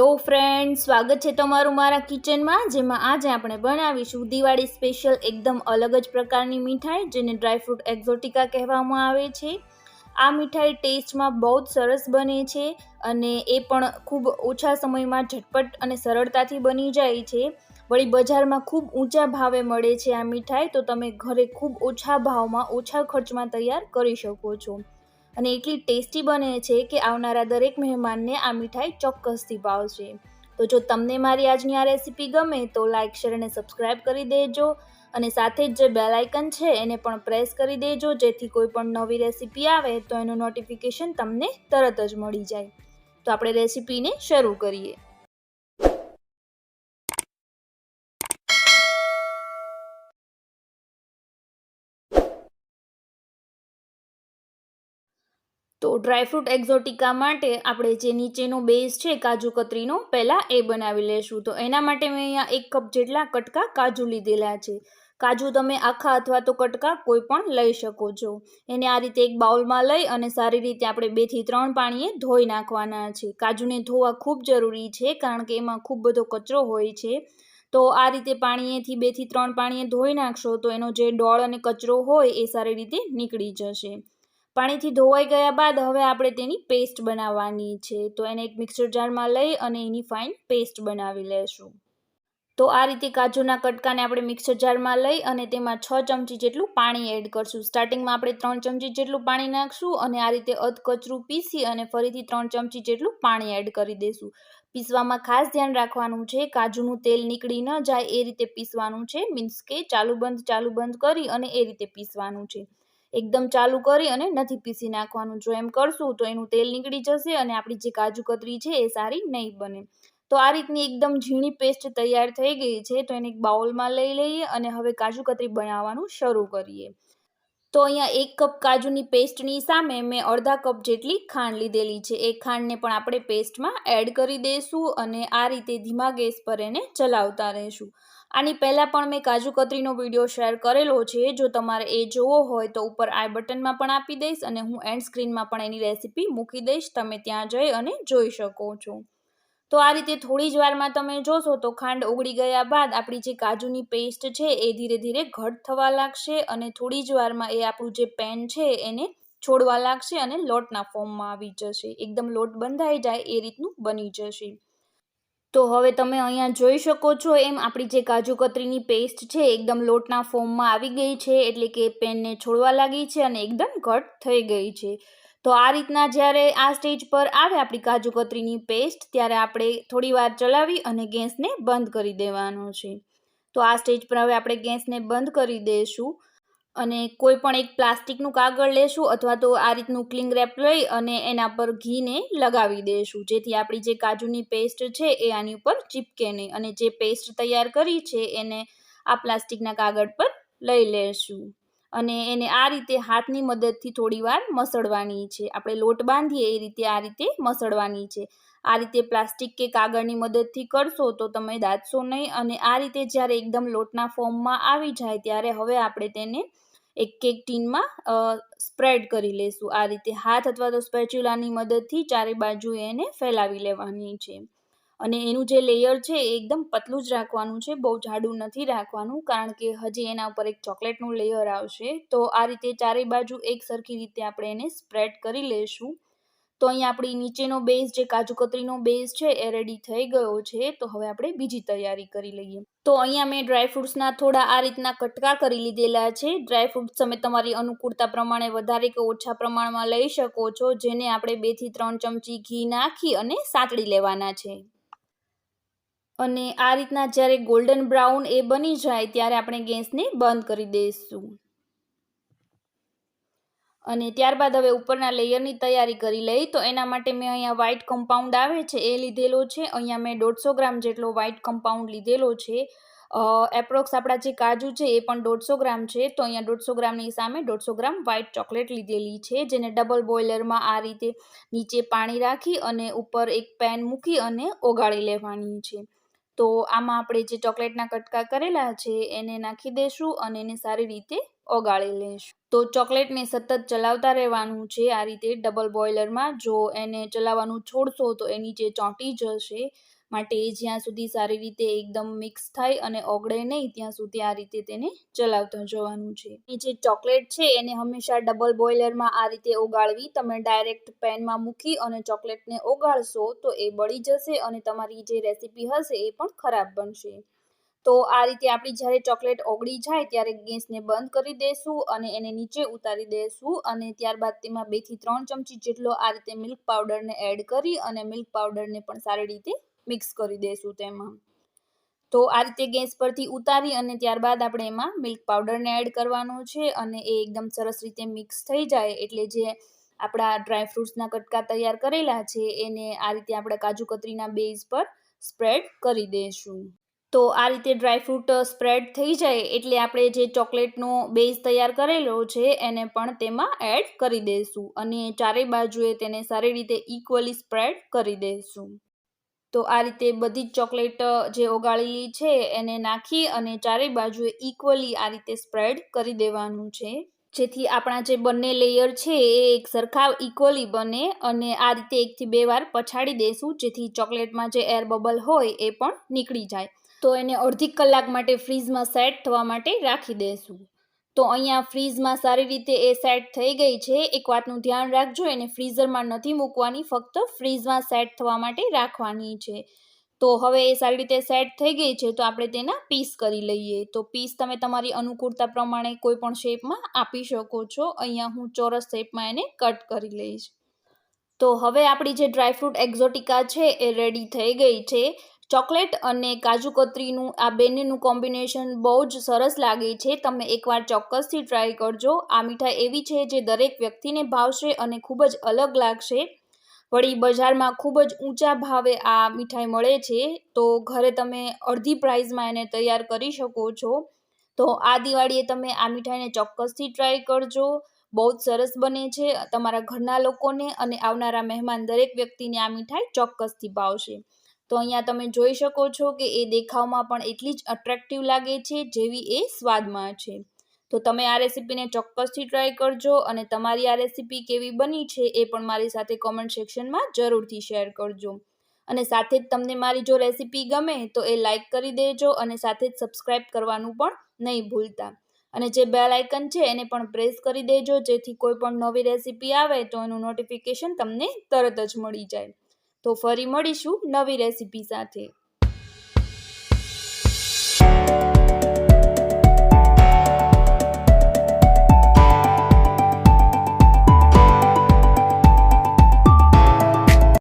Hello friends, સ્વાગત છે તમારું મારા કિચનમાં, જેમાં આજે આપણે બનાવીશું દિવાળી સ્પેશિયલ એકદમ અલગ જ પ્રકારની મીઠાઈ, જેને ડ્રાયફ્રૂટ એક્ઝોટિકા કહેવામાં આવે છે. આ મીઠાઈ ટેસ્ટમાં બહુ જ સરસ બને છે અને એ પણ ખૂબ ઓછા સમયમાં ઝટપટ અને સરળતાથી બની જાય છે. વળી બજારમાં ખૂબ ઊંચા ભાવે મળે છે આ મીઠાઈ, તો તમે ઘરે ખૂબ ઓછા ભાવમાં ઓછા ખર્ચમાં તૈયાર કરી શકો છો. અને એટલી ટેસ્ટી બને છે કે આવનારા દરેક મહેમાનને આ મીઠાઈ ચોક્કસથી ભાવશે. તો જો તમને મારી આજની આ રેસીપી ગમે તો લાઇક, શેર અને સબસ્ક્રાઈબ કરી દેજો અને સાથે જ જે બેલ આઇકન છે એને પણ પ્રેસ કરી દેજો, જેથી કોઈ પણ નવી રેસીપી આવે તો એનું નોટિફિકેશન તમને તરત જ મળી જાય. તો આપણે રેસીપીને શરૂ કરીએ. તો ડ્રાયફ્રૂટ એક્ઝોટિકા માટે આપણે જે નીચેનો બેઝ છે કાજુ કતરીનો, પહેલાં એ બનાવી લેશું. તો એના માટે મેં અહીંયા 1 કપ જેટલા કટકા કાજુ લીધેલા છે. કાજુ તમે આખા અથવા તો કટકા કોઈ પણ લઈ શકો છો. એને આ રીતે એક બાઉલમાં લઈ અને સારી રીતે આપણે 2 થી 3 પાણીએ ધોઈ નાખવાના છે. કાજુને ધોવા ખૂબ જરૂરી છે, કારણ કે એમાં ખૂબ બધો કચરો હોય છે. તો આ રીતે પાણીએથી 2 થી 3 પાણીએ ધોઈ નાખશો તો એનો જે ડોળ અને કચરો હોય એ સારી રીતે નીકળી જશે. પાણીથી ધોવાઈ ગયા બાદ હવે આપણે તેની પેસ્ટ બનાવવાની છે. તો એને એક મિક્સર જારમાં લઈ અને એની ફાઇન પેસ્ટ બનાવી લેશું. તો આ રીતે કાજુના કટકાને આપણે મિક્સર જારમાં લઈ અને તેમાં 6 ચમચી જેટલું પાણી એડ કરશું. સ્ટાર્ટિંગમાં આપણે 3 ચમચી જેટલું પાણી નાખશું અને આ રીતે અધકચરું પીસી અને ફરીથી 3 ચમચી જેટલું પાણી એડ કરી દઈશું. પીસવામાં ખાસ ધ્યાન રાખવાનું છે, કાજુનું તેલ નીકળી ન જાય એ રીતે પીસવાનું છે. મીન્સ કે ચાલુ બંધ કરી અને એ રીતે પીસવાનું છે. એકદમ ચાલુ કરી અને નથી પીસી નાખવાનું. જો એમ કરશું તો એનું તેલ નીકળી જશે અને આપણી જે કાજુ કતરી છે એ સારી નહીં બને. તો આ રીતની એકદમ ઝીણી પેસ્ટ તૈયાર થઈ ગઈ છે. તો એને એક બાઉલમાં લઈ લઈએ અને હવે કાજુ કતરી બનાવવાનું શરૂ કરીએ. તો અહીંયા 1 કપ કાજુની પેસ્ટની સામે મેં અડધા કપ જેટલી ખાંડ લીધેલી છે. એ ખાંડને પણ આપણે પેસ્ટમાં એડ કરી દઈશું અને આ રીતે ધીમા ગેસ પર એને ચલાવતા રહીશું. આની પહેલાં પણ મેં કાજુ કતરીનો વિડીયો શેર કરેલો છે. જો તમારે એ જોવો હોય તો ઉપર આઈ બટનમાં પણ આપી દઈશ અને હું એન્ડ સ્ક્રીનમાં પણ એની રેસીપી મૂકી દઈશ. તમે ત્યાં જઈ અને જોઈ શકો છો. તો આ રીતે થોડી જ વારમાં તમે જોશો તો ખાંડ ઓગળી ગયા બાદ આપણી જે કાજુની પેસ્ટ છે એ ધીરે ધીરે ઘટ થવા લાગશે અને થોડી જ વારમાં એ આપણું જે પેન છે એને છોડવા લાગશે અને લોટના ફોર્મમાં આવી જશે. એકદમ લોટ બંધાઈ જાય એ રીતનું બની જશે. તો હવે તમે અહીંયા જોઈ શકો છો એમ આપણી જે કાજુ કતરીની પેસ્ટ છે એકદમ લોટના ફોર્મમાં આવી ગઈ છે, એટલે કે પેનને છોડવા લાગી છે અને એકદમ ઘટ થઈ ગઈ છે. તો આ રીતના જ્યારે આ સ્ટેજ પર આવે આપણી કાજુ કતરીની પેસ્ટ, ત્યારે આપણે થોડી વાર ચલાવી અને ગેસને બંધ કરી દેવાનો છે. તો આ સ્ટેજ પર હવે આપણે ગેસને બંધ કરી દઈશું અને કોઈ પણ એક પ્લાસ્ટિકનું કાગળ લેશું અથવા તો આ રીતનું ક્લિંગ રેપ લઈ અને એના પર ઘીને લગાવી દઈશું, જેથી આપણી જે કાજુની પેસ્ટ છે એ આની ઉપર ચીપકે નહીં. અને જે પેસ્ટ તૈયાર કરી છે એને આ પ્લાસ્ટિકના કાગળ પર લઈ લેશું અને એને આ રીતે હાથની મદદથી થોડી વાર મસળવાની છે. આપણે લોટ બાંધીએ એ રીતે આ રીતે મસળવાની છે. આ રીતે પ્લાસ્ટિક કે કાગળની મદદથી કરશો તો તમે દાઝશો નહીં. અને આ રીતે જ્યારે એકદમ લોટના ફોર્મમાં આવી જાય ત્યારે હવે આપણે તેને એક કેક ટીનમાં સ્પ્રેડ કરી લેશું. આ રીતે હાથ અથવા તો સ્પેચ્યુલાની મદદથી ચારે બાજુ એને ફેલાવી લેવાની છે. અને એનું જે લેયર છે એ એકદમ પતલું જ રાખવાનું છે, બહુ જાડું નથી રાખવાનું, કારણ કે હજી એના ઉપર એક ચોકલેટનું લેયર આવશે. તો આ રીતે ચારે બાજુ એક સરખી રીતે આપણે એને સ્પ્રેડ કરી લઈશું. તો અહીંયા આપણી નીચેનો બેઝ, જે કાજુ કતરીનો બેઝ છે એ રેડી થઈ ગયો છે. તો હવે આપણે બીજી તૈયારી કરી લઈએ. તો અહીંયા મેં ડ્રાયફ્રૂટ્સના થોડા આ રીતના કટકા કરી લીધેલા છે. ડ્રાયફ્રૂટ્સ તમે તમારી અનુકૂળતા પ્રમાણે વધારે કે ઓછા પ્રમાણમાં લઈ શકો છો, જેને આપણે 2 થી 3 ચમચી ઘી નાખી અને સાતળી લેવાના છે. અને આ રીતના જ્યારે ગોલ્ડન બ્રાઉન એ બની જાય ત્યારે આપણે ગેસને બંધ કરી દઈશું. અને ત્યારબાદ હવે ઉપરના લેયરની તૈયારી કરી લઈ. તો એના માટે મેં અહીંયા વ્હાઇટ કમ્પાઉન્ડ આવે છે એ લીધેલો છે. અહીંયા મેં 150 ગ્રામ જેટલો વ્હાઇટ કમ્પાઉન્ડ લીધેલો છે. એપ્રોક્સ આપણા જે કાજુ છે એ પણ 150 ગ્રામ છે. તો અહીંયા 150 ગ્રામની સામે 150 ગ્રામ વ્હાઇટ ચોકલેટ લીધેલી છે, જેને ડબલ બોઇલરમાં આ રીતે નીચે પાણી રાખી અને ઉપર એક પેન મૂકી અને ઓગાળી લેવાની છે. તો આમાં આપણે જે ચોકલેટના કટકા કરેલા છે એને નાખી દઈશું અને એને સારી રીતે ઓગાળી લઈશું. તો ચોકલેટને સતત ચલાવતા રહેવાનું છે આ રીતે ડબલ બોઇલરમાં. જો એને ચલાવવાનું છોડશો તો એ નીચે ચોંટી જશે, માટે જ્યાં સુધી સારી રીતે એકદમ મિક્સ થાય અને ઓગળે નહીં ત્યાં સુધી આ રીતે તેને ચલાવતા જવાનું છે. એ જે ચોકલેટ છે એને હંમેશા ડબલ બોઇલરમાં આ રીતે ઓગાળવી. તમે ડાયરેક્ટ પેનમાં મૂકી અને ચોકલેટને ઓગાળશો તો એ બળી જશે અને તમારી જે રેસીપી હશે એ પણ ખરાબ બનશે. તો આ રીતે આપણી જ્યારે ચોકલેટ ઓગળી જાય ત્યારે ગેસને બંધ કરી દઈશું અને એને નીચે ઉતારી દઈશું અને ત્યારબાદ તેમાં 2 થી 3 ચમચી જેટલો આ રીતે મિલ્ક પાવડરને એડ કરી અને મિલ્ક પાવડરને પણ સારી રીતે મિક્સ કરી દઈશું તેમાં. તો આ રીતે ગેસ પરથી ઉતારી અને ત્યારબાદ આપણે એમાં મિલ્ક પાવડરને એડ કરવાનો છે અને એ એકદમ સરસ રીતે મિક્સ થઈ જાય એટલે જે આપણા ડ્રાયફ્રૂટ્સના કટકા તૈયાર કરેલા છે એને આ રીતે આપણે કાજુ કતરીના બેઝ પર સ્પ્રેડ કરી દઈશું. તો આ રીતે ડ્રાયફ્રૂટ સ્પ્રેડ થઈ જાય એટલે આપણે જે ચોકલેટનો બેઝ તૈયાર કરેલો છે એને પણ તેમાં એડ કરી દઈશું અને ચારેય બાજુએ તેને સારી રીતે ઇક્વલી સ્પ્રેડ કરી દઈશું. તો આ રીતે બધી જ ચોકલેટ જે ઓગાળેલી છે એને નાખી અને ચારેય બાજુએ ઇક્વલી આ રીતે સ્પ્રેડ કરી દેવાનું છે, જેથી આપણા જે બંને લેયર છે એ એક સરખા ઇક્વલી બને અને આ રીતે 1 થી 2 વાર પછાડી દઈશું જેથી ચોકલેટમાં જે એર બબલ હોય એ પણ નીકળી જાય. તો એને અડધી કલાક માટે ફ્રીઝમાં સેટ થવા માટે રાખી દઈશું. તો અહીંયા ફ્રીઝમાં સારી રીતે એ સેટ થઈ ગઈ છે. એક વાતનું ધ્યાન રાખજો, એને ફ્રીઝરમાં નથી મૂકવાની, ફક્ત ફ્રીઝમાં સેટ થવા માટે રાખવાની છે. તો હવે એ સારી રીતે સેટ થઈ ગઈ છે તો આપણે તેના પીસ કરી લઈએ. તો પીસ તમે તમારી અનુકૂળતા પ્રમાણે કોઈ પણ શેપમાં આપી શકો છો. અહીંયા હું ચોરસ શેપમાં એને કટ કરી લઈશ. તો હવે આપણી જે ડ્રાયફ્રૂટ એક્ઝોટિકા છે એ રેડી થઈ ગઈ છે. ચોકલેટ અને કાજુ કતરીનું આ બંનેનું કોમ્બિનેશન બહુ જ સરસ લાગે છે. તમે એકવાર ચોક્કસથી ટ્રાય કરજો. આ મીઠાઈ એવી છે જે દરેક વ્યક્તિને ભાવશે અને ખૂબ જ અલગ લાગશે. વળી બજારમાં ખૂબ જ ઊંચા ભાવે આ મીઠાઈ મળે છે, તો ઘરે તમે અડધી પ્રાઇઝમાં એને તૈયાર કરી શકો છો. તો આ દિવાળીએ તમે આ મીઠાઈને ચોક્કસથી ટ્રાય કરજો. બહુ જ સરસ બને છે. તમારા ઘરના લોકોને અને આવનારા મહેમાન દરેક વ્યક્તિને આ મીઠાઈ ચોક્કસથી ભાવશે. તો અહીંયા તમે જોઈ શકો છો કે એ દેખાવમાં પણ એટલી જ અટ્રેક્ટિવ લાગે છે જેવી એ સ્વાદમાં છે. તો તમે આ રેસીપીને ચોક્કસથી ટ્રાય કરજો અને તમારી આ રેસીપી કેવી બની છે એ પણ મારી સાથે કોમેન્ટ સેક્શનમાં જરૂરથી શેર કરજો. અને સાથે જ તમને મારી જો રેસીપી ગમે તો એ લાઇક કરી દેજો અને સાથે જ સબસ્ક્રાઈબ કરવાનું પણ નહીં ભૂલતા. અને જે બેલ આઇકન છે એને પણ પ્રેસ કરી દેજો જેથી કોઈ પણ નવી રેસીપી આવે તો એનું નોટિફિકેશન તમને તરત જ મળી જાય. તો ફરી મળીશું નવી રેસીપી સાથે.